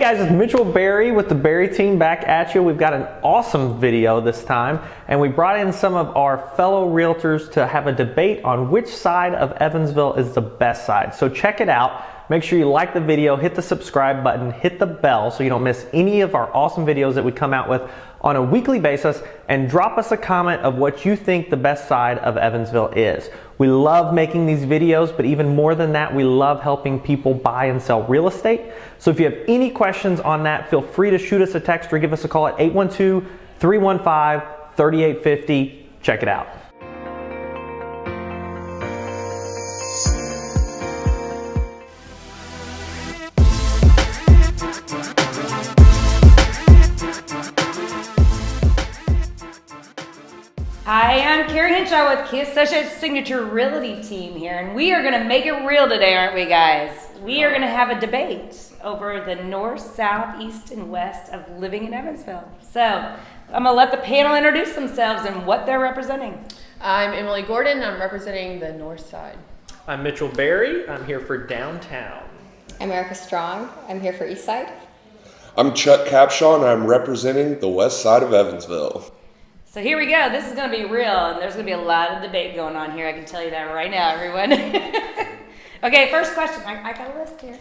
guys, it's Mitchell Berry with the Berry team back at you. We've got an awesome video this time, and we brought in some of our fellow realtors to have a debate on which side of Evansville is the best side. So check it out. Make sure you like the video, hit the subscribe button, hit the bell so you don't miss any of our awesome videos that we come out with on a weekly basis, and drop us a comment of what you think the best side of Evansville is. We love making these videos, but even more than that, we love helping people buy and sell real estate. So if you have any questions on that, feel free to shoot us a text or give us a call at 812-315-3850. Check it out. Hi, I'm Carrie Henshaw with Key Associates Signature Realty Team here, and we are going to make it real today, aren't we, guys? We are going to have a debate over the north, south, east, and west of living in Evansville. So I'm going to let the panel introduce themselves and what they're representing. I'm Emily Gordon. I'm representing the north side. I'm Mitchell Berry. I'm here for downtown. I'm Erica Strong. I'm here for east side. I'm Chuck Capshaw, and I'm representing the west side of Evansville. So here we go. This is going to be real, and there's going to be a lot of debate going on here. I can tell you that right now, everyone. Okay, first question. I got a list here.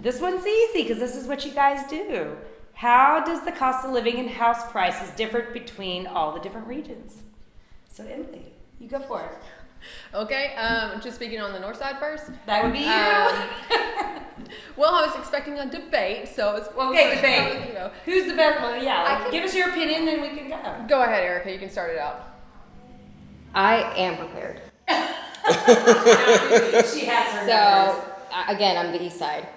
This one's easy because this is what you guys do. How does the cost of living and house prices differ between all the different regions? So Emily, you go for it. Okay, just speaking on the north side first. That would be you. Well, I was expecting a debate, so it's okay. Debate. Who's the best? Well, yeah. Give us your opinion, then we can go. Go ahead, Erica. You can start it out. I am prepared. She has her So, again, I'm the east side.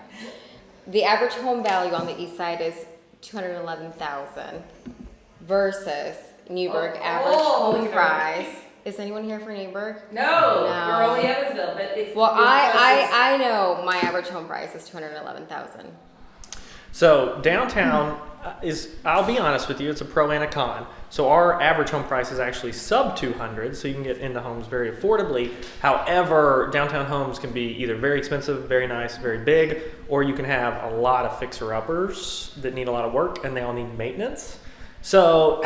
The average home value on the east side is $211,000 versus Newburgh average home price. Is anyone here for Newburgh? No, we're only Evansville, but it's I know my average home price is $211,000. So downtown is, I'll be honest with you, it's a pro and a con. So our average home price is actually sub 200, so you can get into homes very affordably. However, downtown homes can be either very expensive, very nice, very big, or you can have a lot of fixer-uppers that need a lot of work and they all need maintenance. So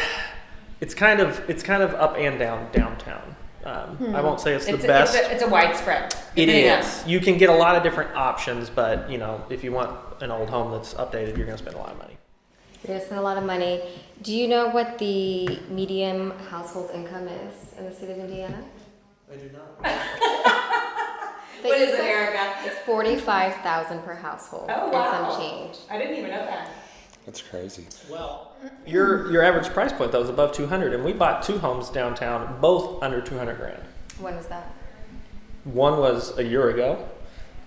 it's kind of up and down downtown. I won't say it's the best. It's a widespread. It is. You can get a lot of different options, but if you want an old home that's updated, you're going to spend a lot of money. You're going to spend a lot of money. Do you know what the median household income is in the state of Indiana? I do not. What is it, Erica? It's $45,000 per household. Oh, wow. And some change. I didn't even know that. That's crazy. Well, your average price point though is above 200, and we bought two homes downtown, both under 200 grand. When was that? One was a year ago,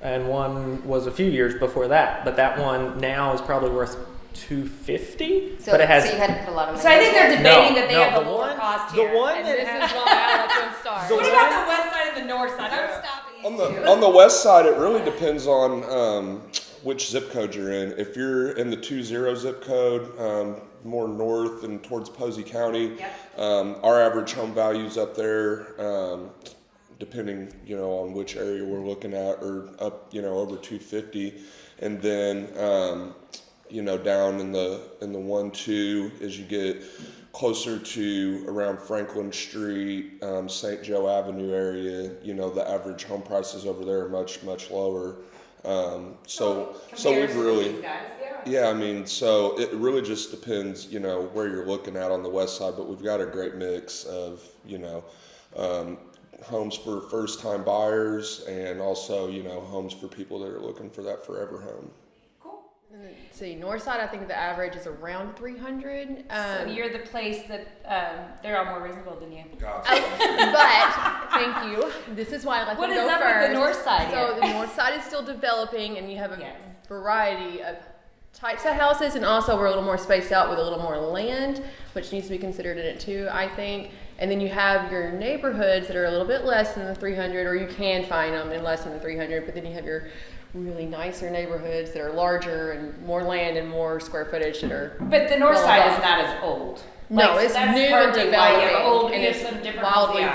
and one was a few years before that. But that one now is probably worth $250. So, but it has. So you had to put a lot of money. So I think they're debating that they have the the lower one, cost the here. one and that This has, is why I let them start. What about the west side and the north side? I'm stopping you. On the west side, it really depends on which zip code you're in. If you're in the 20 zip code, more north and towards Posey County, our average home values up there, depending on which area we're looking at, are up over 250, and then down in the 1-2 as you get closer to around Franklin Street, St. Joe Avenue area, the average home prices over there are much lower. So we've really, so it really just depends, where you're looking at on the west side, but we've got a great mix of, homes for first-time buyers and also, homes for people that are looking for that forever home. Let's see, north side, I think the average is around 300. So you're the place that they're all more reasonable than you. Gotcha. But thank you. This is why I let What them is go up first. with the north side So here? the north side is still developing, and you have a variety of types of houses, and also we're a little more spaced out with a little more land, which needs to be considered in it too, I think. And then you have your neighborhoods that are a little bit less than the 300, or you can find them in less than the 300, but then you have your really nicer neighborhoods that are larger and more land and more square footage that are. But the north side is not as old. No, it's that's new and partly why you have developing, old and and it's some different wildly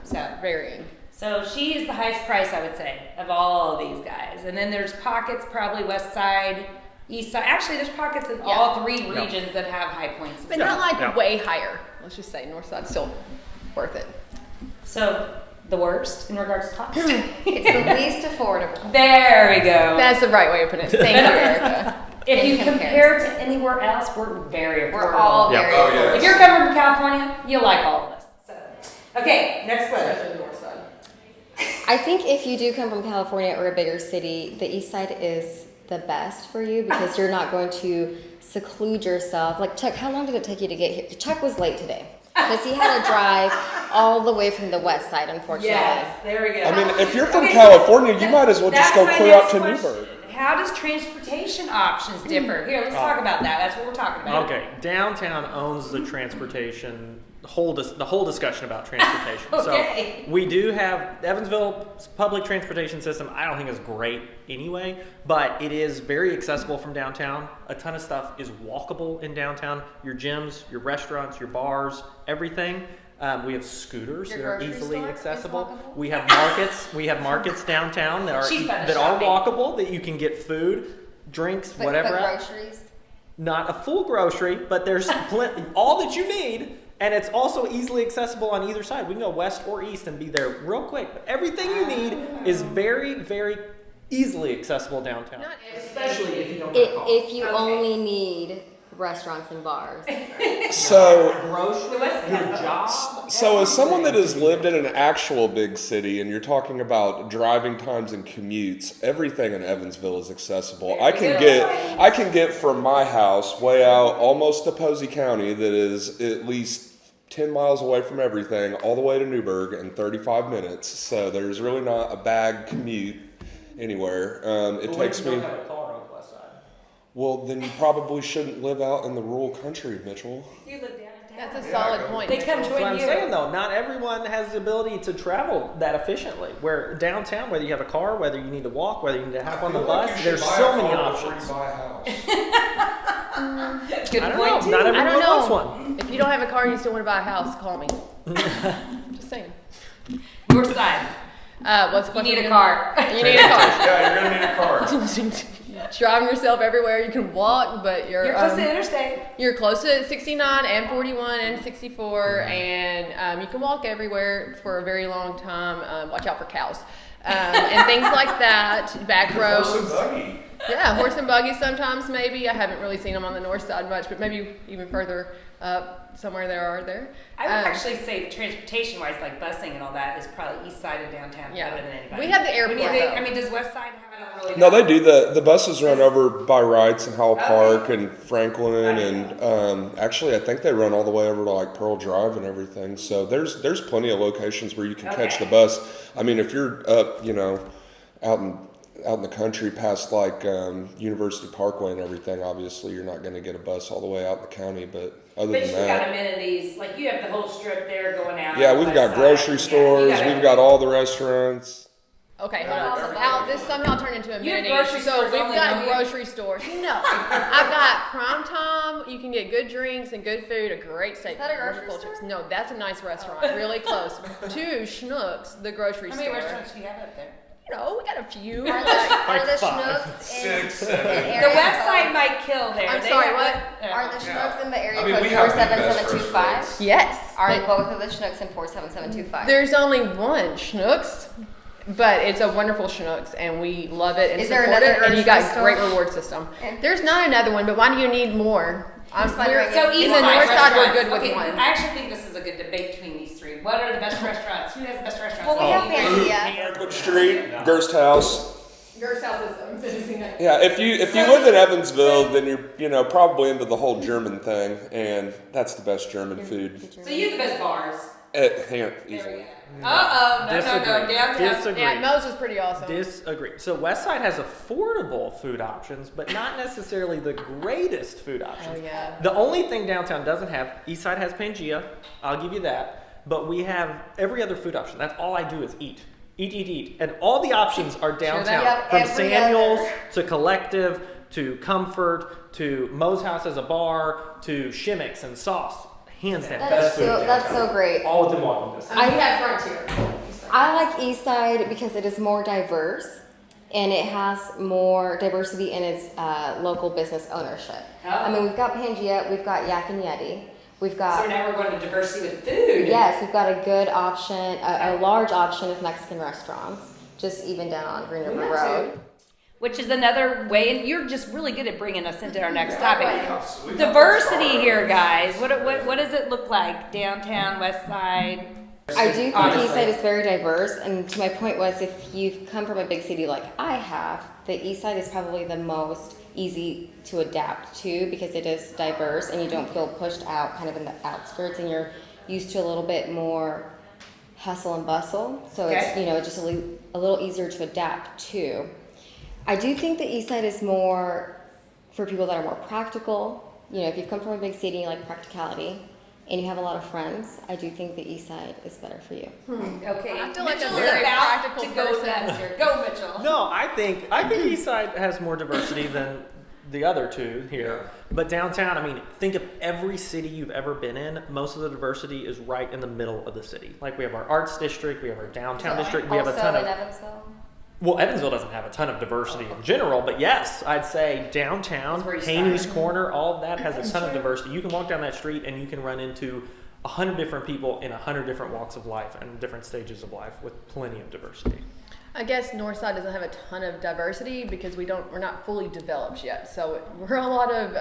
So varying. So she is the highest price, I would say, of all of these guys. And then there's pockets, probably west side, east side. Actually, there's pockets in all three regions that have high points. But not like way higher. Let's just say north side's still worth it. So the worst in regards to cost. It's the least affordable. There we go. That's the right way of putting it. Thank you, Erica. If you In compare comparison. to anywhere else, we're very affordable. We're all very Oh, yeah. If you're coming from California, you'll like all of us. So, okay, next question. Especially the north side. I think if you do come from California or a bigger city, the east side is the best for you because you're not going to seclude yourself. Like Chuck, how long did it take you to get here? Chuck was late today because he had to drive all the way from the west side, unfortunately. Yes, there we go. I mean, if you're from Okay, California, you might as well just that's go my clear out next to question. Newburgh. How does transportation options differ? Here, let's talk about that. That's what we're talking about. Okay, downtown owns the transportation, the whole discussion about transportation. Okay. So we do have Evansville's public transportation system. I don't think is great anyway, but it is very accessible from downtown. A ton of stuff is walkable in downtown. Your gyms, your restaurants, your bars, everything. We have scooters Your that are grocery easily store is accessible. walkable? We have markets. We have markets downtown that are She's about to that are shopping. walkable. That you can get food, drinks, But, whatever. but else. groceries. Not a full grocery, but there's all that you need, and it's also easily accessible on either side. We can go west or east and be there real quick. But everything you need is very, very easily accessible downtown. Especially if you don't have a car. If you only need restaurants and bars. So, Grocery, your job. so as someone that has lived in an actual big city, and you're talking about driving times and commutes, everything in Evansville is accessible. I can get from my house way out almost to Posey County, that is at least 10 miles away from everything, all the way to Newburgh in 35 minutes. So there's really not a bad commute anywhere. It takes me. Have a car on the west side. Well, then you probably shouldn't live out in the rural country, Mitchell. You live downtown. That's a solid point. They come That's join what I'm you. saying though, not everyone has the ability to travel that efficiently. Where downtown, whether you have a car, whether you need to walk, whether you need to hop on the bus, there's so many options. Good I don't point, know. too. Not I everyone don't know. wants one. If you don't have a car and you still want to buy a house, call me. Just saying. North side. What's the You question need a again? car. You need a car. Yeah, you're gonna need a car. Driving yourself everywhere. You can walk, but You're close to the interstate. you're close to 69 and 41 and 64, and you can walk everywhere for a very long time. Watch out for cows and things like that. Back roads. Yeah, horse and buggy sometimes maybe. I haven't really seen them on the north side much, but maybe even further up somewhere there are there. I would actually say transportation-wise, like busing and all that, is probably east side of downtown Yeah. better than anybody. We have the airport, I though. mean, does west side have it? I don't really No, know. they do. The buses run over by Wrights and Howell Park and Franklin, and actually, I think they run all the way over to like Pearl Drive and everything. So there's plenty of locations where you can catch the bus. I mean, if you're up, out in the country past like University Parkway and everything, obviously you're not going to get a bus all the way out in the county. But other But than you've got that, amenities, like you have the whole strip there going out. yeah, on the we've got west grocery side. stores, Yeah, you we've got all the restaurants. Okay, hold on. Now this somehow turned into a You have mini. grocery So stores we've only, got don't you? grocery stores. No, I've got Prime Time. You can get good drinks and good food. A great steak. that a grocery wonderful store? No, that's a nice restaurant. Really close to Schnucks, the grocery How store. many restaurants do you have up there? You know, we got a few. Are the five. Schnooks in, Six, in seven. area The west code? side might kill there. I'm They sorry, have what? Are the Schnooks in the area I mean, code we have the best 47725? Yes. Are But both of the Schnooks in 47725? there's only one Schnucks, but it's a wonderful Schnucks, and we love it and Is there support another it. And you got grocery store? great reward system. Yeah. There's not another one, but why do you need more? just wondering So if- east in the side north side, we're restaurants. good with Okay, one. I actually think this is a good debate between these three. What are the best restaurants? Who has the best restaurants? Well, we have Oh. Pangea. Kirkwood Street, Gerst House. Your house is amazing. Yeah, if you live in Evansville, then you're probably into the whole German thing, and that's the best German food. So you have the best bars. Easily. Uh-oh, no, Disagree. downtown. Disagree. Yeah, Mo's is pretty awesome. Disagree. So West Side has affordable food options, but not necessarily the greatest food options. Oh, yeah. The only thing downtown doesn't have, East Side has Pangea, I'll give you that, but we have every other food option. That's all I do is eat. Eat. And all the options are downtown. Yep, From every Samuel's other. to Collective to Comfort to Mo's House as a bar to Shimmick's and Sauce. Hands down, best food That's downtown. so great. All within walking distance. I have Frontier. I like East Side because it is more diverse. and it has more diversity in its local business ownership. Oh. I mean, we've got Pangea, we've got Yak and Yeti, we've got... So now we're going to diversity with food. Yes, we've got a good option, a large option of Mexican restaurants, just even down on Green River Road. Which is another way, and you're just really good at bringing us into our next topic. Diversity here, guys. What does it look like? Downtown, West Side? I do think the East Side is very diverse, and to my point was, if you've come from a big city like I have, the East Side is probably the most easy to adapt to because it is diverse and you don't feel pushed out kind of in the outskirts, and you're used to a little bit more hustle and bustle. So it's, you know, it's just a little easier to adapt to. I do think the East Side is more for people that are more practical. You know, if you've come from a big city and you like practicality and you have a lot of friends, I do think the East Side is better for you. Okay. I feel like Mitchell I'm a is very about practical to go person. nuts here. Go, Mitchell. No, I think East Side has more diversity than the other two here. But downtown, I mean, think of every city you've ever been in. Most of the diversity is right in the middle of the city. Like we have our arts district, we have our downtown district, we have a ton Also in of. Evansville? Well, Evansville doesn't have a ton of diversity in general, but yes, I'd say downtown, That's where you Haney's start. Corner, all of that has a ton of diversity. You can walk down that street and you can run into 100 different people in 100 different walks of life and different stages of life with plenty of diversity. I guess North Side doesn't have a ton of diversity because we're not fully developed yet. So we're a lot of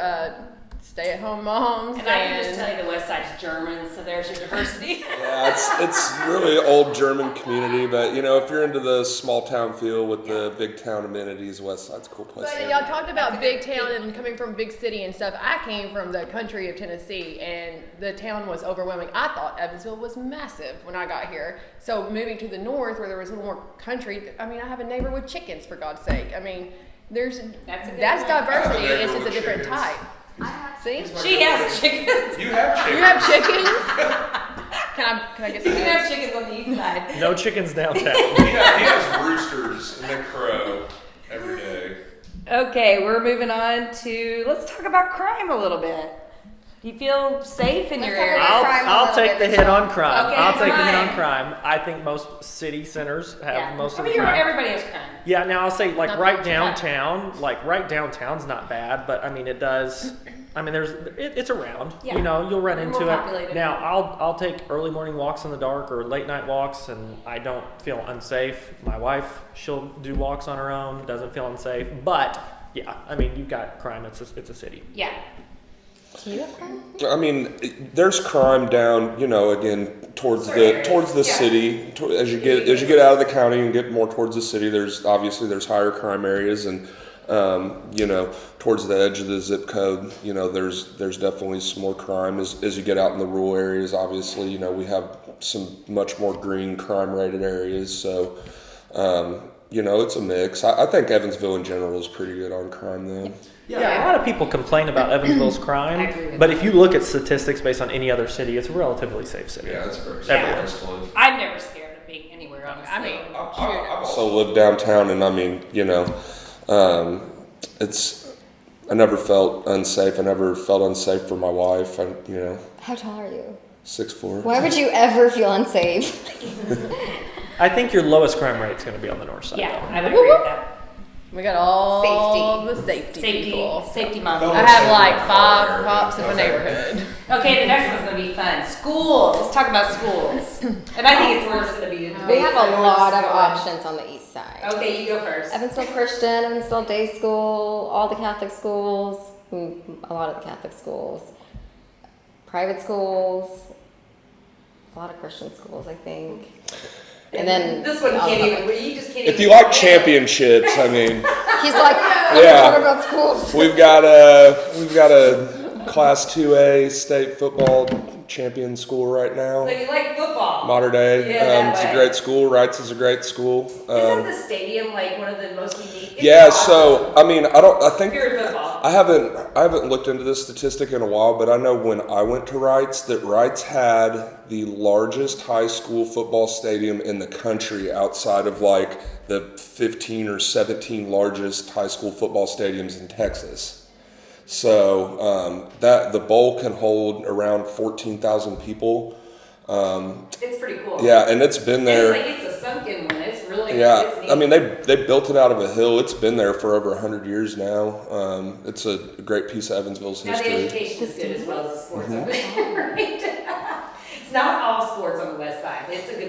stay-at-home moms. And I can just tell you the West Side's German, so there's your diversity. Yeah, it's really old German community, but you know, if you're into the small town feel with the big town amenities, West Side's a cool place. But to y'all live. talked about big town and coming from big city and stuff. I came from the country of Tennessee, and the town was overwhelming. I thought Evansville was massive when I got here. So moving to the north, where there was a little more country, I mean, I have a neighbor with chickens, for God's sake. I mean, that's diversity. It's just a different type. See? She has chickens. You have chickens. You have chickens? Can I get some? You have chickens on the East Side. No chickens downtown. He has roosters and they crow every day. Okay, we're moving on to, let's talk about crime a little bit. Do you feel safe in your Let's talk area? about crime a I'll little take bit, the hit Michelle. on crime. Okay, I'll take the hit crime. on crime. I think most city centers have most of the crime. Everybody has crime. Yeah, now I'll say like Not right much. downtown, downtown's not bad, but I mean it does. I mean it's around. Yeah. You know, you'll run More into populated. it. Now I'll take early morning walks in the dark or late night walks, and I don't feel unsafe. My wife, she'll do walks on her own, doesn't feel unsafe. But yeah, I mean you've got crime. It's a city. Yeah. Do you have crime? I mean, there's crime down, you know, again towards Certain areas. the Yeah. city. As you get out of the county and get more towards the city, there's higher crime areas, and you know, towards the edge of the zip code, you know, there's definitely some more crime. As you get out in the rural areas, obviously, you know, we have some much more green crime rated areas. So, you know, it's a mix. I think Evansville in general is pretty good on crime, though. Yeah, a lot of people complain about Evansville's I agree crime, with but if you look at statistics based on any other city, it's a relatively safe city. that's very Everywhere. I'm never scared of being anywhere, honestly. I mean, I also live downtown, and I mean, you know, I never felt unsafe. I never felt unsafe for my wife. You know, How tall are you? 6'4". Why would you ever feel unsafe? I think your lowest crime rate is going to be on the north side. Yeah, I would agree with that. we got all Safety. the safety people. Safety mom. I have like 5 cops in my neighborhood. Okay, the next one's gonna be fun. Schools. Let's talk about schools. And I think it's worse gonna be. We have a lot of options on the east side. Okay, you go first. Evansville Christian, Evansville Day School, all the Catholic schools, a lot of the Catholic schools, private schools, a lot of Christian schools, I think. And then This one all can't the even. public. You just can't. If even you like championships, I mean, He's like, Yeah. talk about schools. we've got a Class 2A state football champion school right now. So you like football? Modern Day. Yeah, that It's a way. great school. Wrights is a great school. Isn't the stadium like one of the most unique? It's Yeah. awesome. So I mean, I think Pure football. I haven't looked into this statistic in a while, but I know when I went to Wrights that Wrights had the largest high school football stadium in the country outside of like the 15 or 17 largest high school football stadiums in Texas. So that the bowl can hold around 14,000 people. It's pretty cool. Yeah, and it's been And there. it's like it's a sunken one. It's really. Yeah, It's neat. I mean, they built it out of a hill. It's been there for over 100 years now. It's a great piece of Evansville's Now the history. education is good as well as the sports over there, right? It's not all sports on the west side.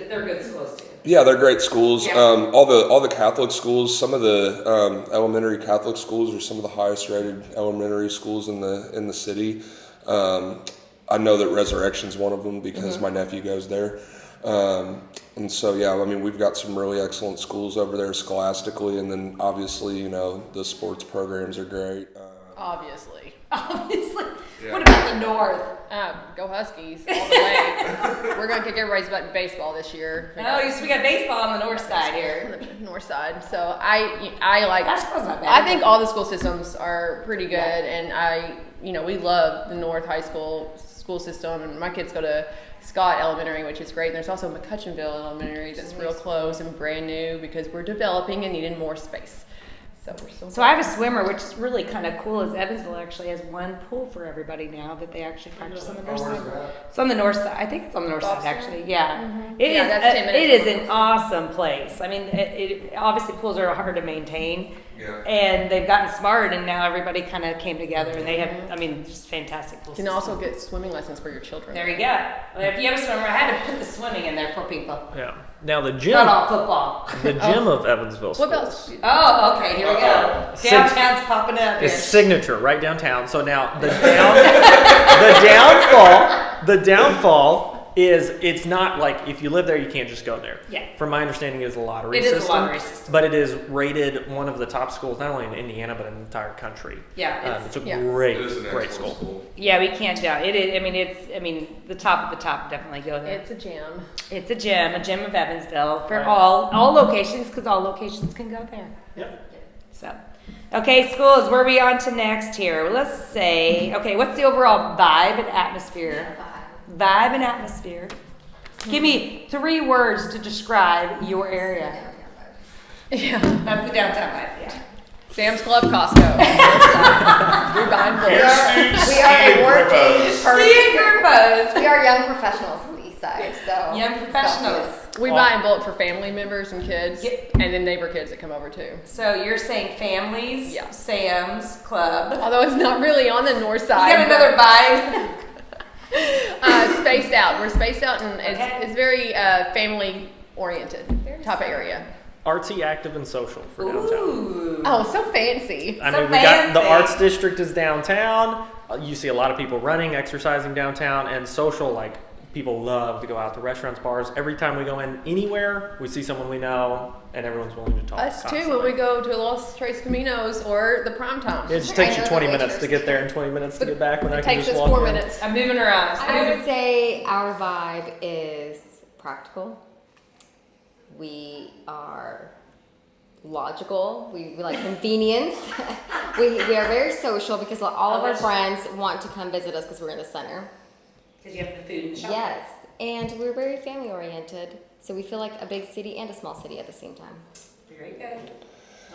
They're good schools too. Yeah, they're great schools. Yeah. All the Catholic schools, some of the elementary Catholic schools are some of the highest rated elementary schools in the city. I know that Resurrection's one of them because my nephew goes there. And so, yeah, I mean, we've got some really excellent schools over there scholastically, and then obviously, you know, the sports programs are great. Obviously. Obviously. Yeah. What about the north? Go Huskies all the way. We're gonna kick everybody's butt in baseball this year. Oh, so we got baseball on the north side On here. the north side. So I like. Basketball's not bad. I think all the school systems are pretty good, and we love the North High School system, and my kids go to Scott Elementary, which is great. And there's also McCutcheonville Elementary that's real close and brand new because we're developing and needing more space. So we're still. So I have a swimmer, which is really kind of cool. Is Evansville actually has one pool for everybody now that they actually practice on the north side. It's on the north side. I think it's on the north side actually. Yeah, It Yeah, is. that's 10 minutes It is from an awesome place. I mean, it obviously pools are hard to maintain, Yeah. and they've gotten smart, and now everybody kind of came together, and they have. I mean, just fantastic pool. You can also get swimming lessons for your children. There you go. Well, if you have a swimmer, I had to put the swimming in there for people. Yeah. Now the gym, Not all football. the gym of Evansville What about? Schools Oh, okay. Here we go. Downtown's popping up is here. signature right downtown. So now the the downfall is it's not like if you live there you can't just go there. Yeah. From my understanding, it's a lottery It is a system. lottery system. But it is rated one of the top schools not only in Indiana but in the entire country. Yeah, It's a yeah. great, It is an great excellent school. Yeah, we can't doubt it. I mean, the top of the top definitely go there. It's a gym. It's a gym of Evansville for Right. all locations because all locations can go there. Yep. So, okay, schools. Where are we on to next here? Let's say, okay, what's the overall vibe and atmosphere? Vibe and atmosphere. Give me 3 words to describe your area. Yeah. That's the downtown vibe. Yeah. Sam's Club, Costco. We're buying books. We are a working See Grumpos. We are young professionals on the east side, so. Young professionals. We buy in bulk for family members and kids, Yep. and then neighbor kids that come over too. So you're saying families, Yeah. Sam's Club. Although it's not really on the north You side. got another vibe. Spaced out. We're spaced out, and Okay. it's very family oriented type of area. Artsy, active, and social for downtown. Ooh. Oh, so fancy. I So mean, we got the fancy. arts district is downtown. You see a lot of people running, exercising downtown, and social. Like people love to go out to restaurants, bars. Every time we go in anywhere, we see someone we know, and everyone's willing to talk. Us too constantly. when we go to Los Tres Caminos or the Prime Time. It just I takes you know 20 the minutes to waitress. get there and 20 minutes to get back. When I It can takes just us walk 4 in. minutes. I'm moving around. I would say our vibe is practical. We are logical. We like convenience. we are very social because all of our friends want to come visit us because we're in the center. Because you have the food and shop. Yes, and we're very family oriented. So we feel like a big city and a small city at the same time. Very good.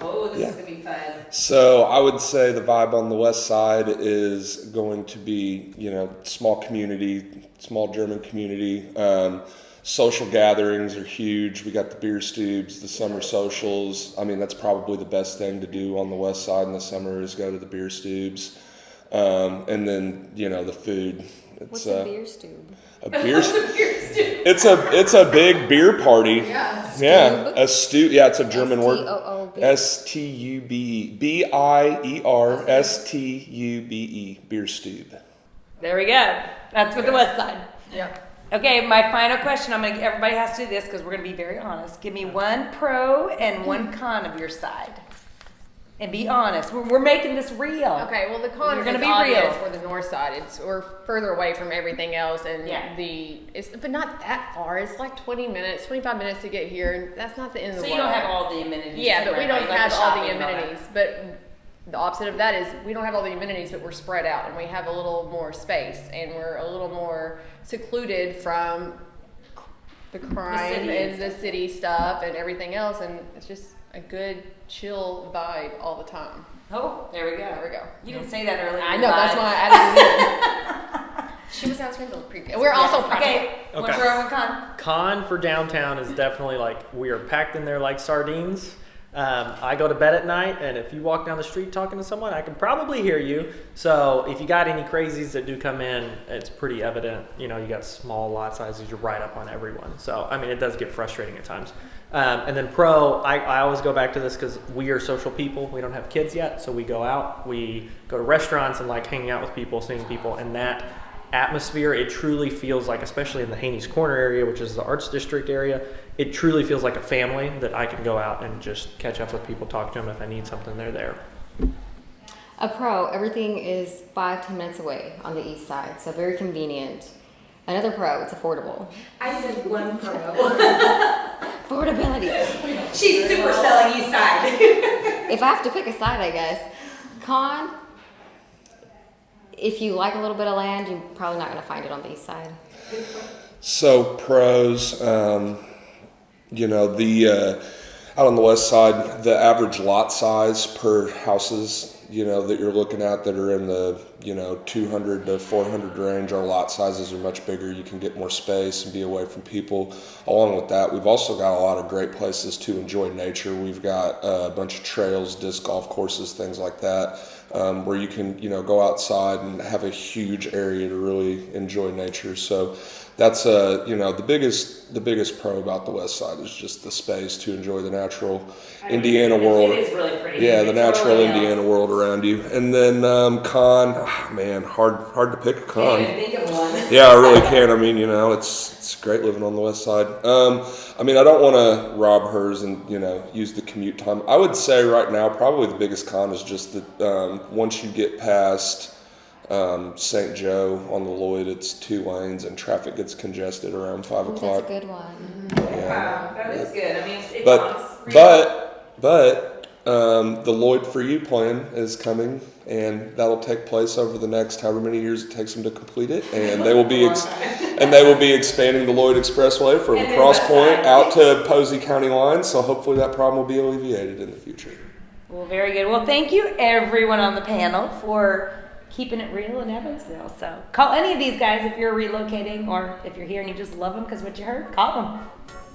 Oh, this is going to be fun. So I would say the vibe on the west side is going to be, you know, small community, small German community. Social gatherings are huge. We got the beer stubes, the summer socials. I mean, that's probably the best thing to do on the west side in the summer is go to the beer stubes. And then, you know, the food. What's a beer stube? A beer. It's a big beer party. Yeah, a stew. Yeah, it's a German word. S-T-O-O-B. S-T-U-B-E. B-I-E-R-S-T-U-B-E. Beer stube. There we go. That's with the west side. Yeah. Okay, my final question. Everybody has to do this because we're going to be very honest. Give me one pro and one con of your side. And be honest. We're making this real. Okay, well the con You're is gonna be obvious real. for the north side. We're further away from everything else, and Yeah. but not that far. It's like 20 minutes, 25 minutes to get here, and that's not the end of So the you world. don't have all the amenities. Yeah, but we somewhere, don't right? Like have all the shopping and all that. amenities. But the opposite of that is we don't have all the amenities, but we're spread out and we have a little more space and we're a little more secluded from the crime city and and the city stuff and everything else, and it's just a good chill vibe all the time. Oh, there we go. There we go. You didn't say that earlier. I know, that's why I added it She was answering the previous. in. We're also Okay, one Okay. pro and one con. Con for downtown is definitely like we are packed in there like sardines. I go to bed at night, and if you walk down the street talking to someone, I can probably hear you. So if you got any crazies that do come in, it's pretty evident. You know, you got small lot sizes, you're right up on everyone. So, I mean, it does get frustrating at times. And then pro, I always go back to this because we are social people. We don't have kids yet, so we go out, we go to restaurants and like hanging out with people, seeing people, and that atmosphere, it truly feels like, especially in the Haney's Corner area, which is the Arts District area, it truly feels like a family that I can go out and just catch up with people, talk to them. If I need something, they're there. A pro, everything is 5-10 minutes away on the east side, so very convenient. Another pro, it's affordable. I said one pro. Affordability. She's super selling east side. If I have to pick a side, I guess. Con, if you like a little bit of land, you're probably not going to find it on the east side. So pros, you know, the out on the west side, the average lot size per houses, you know, that you're looking at that are in the, you know, 200 to 400 range, our lot sizes are much bigger. You can get more space and be away from people. Along with that, we've also got a lot of great places to enjoy nature. We've got a bunch of trails, disc golf courses, things like that, where you can, you know, go outside and have a huge area to really enjoy nature. So that's you know, the biggest pro about the west side is just the space to enjoy the natural Indiana world. It is really pretty. Yeah, the It's natural really Indiana world around you. And then con, man, hard to pick a con. Can't even think of one. Yeah, I really can. I mean, you know, it's great living on the west side. I mean, I don't want to rob hers and, you know, use the commute time. I would say right now, probably the biggest con is just that once you get past St. Joe on the Lloyd, it's 2 lanes and traffic gets congested around 5 o'clock. That's a good one. Wow, that is good. I mean, it's honest. But the Lloyd for You plan is coming, and that'll take place over the next however many years it takes them to complete it, and they will be expanding the Lloyd Expressway from Cross Point out to Posey County line. So hopefully that problem will be alleviated in the future. Well, very good. Well, thank you everyone on the panel for keeping it real in Evansville. So call any of these guys if you're relocating, or if you're here and you just love them because what you heard, call them.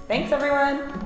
Thanks everyone.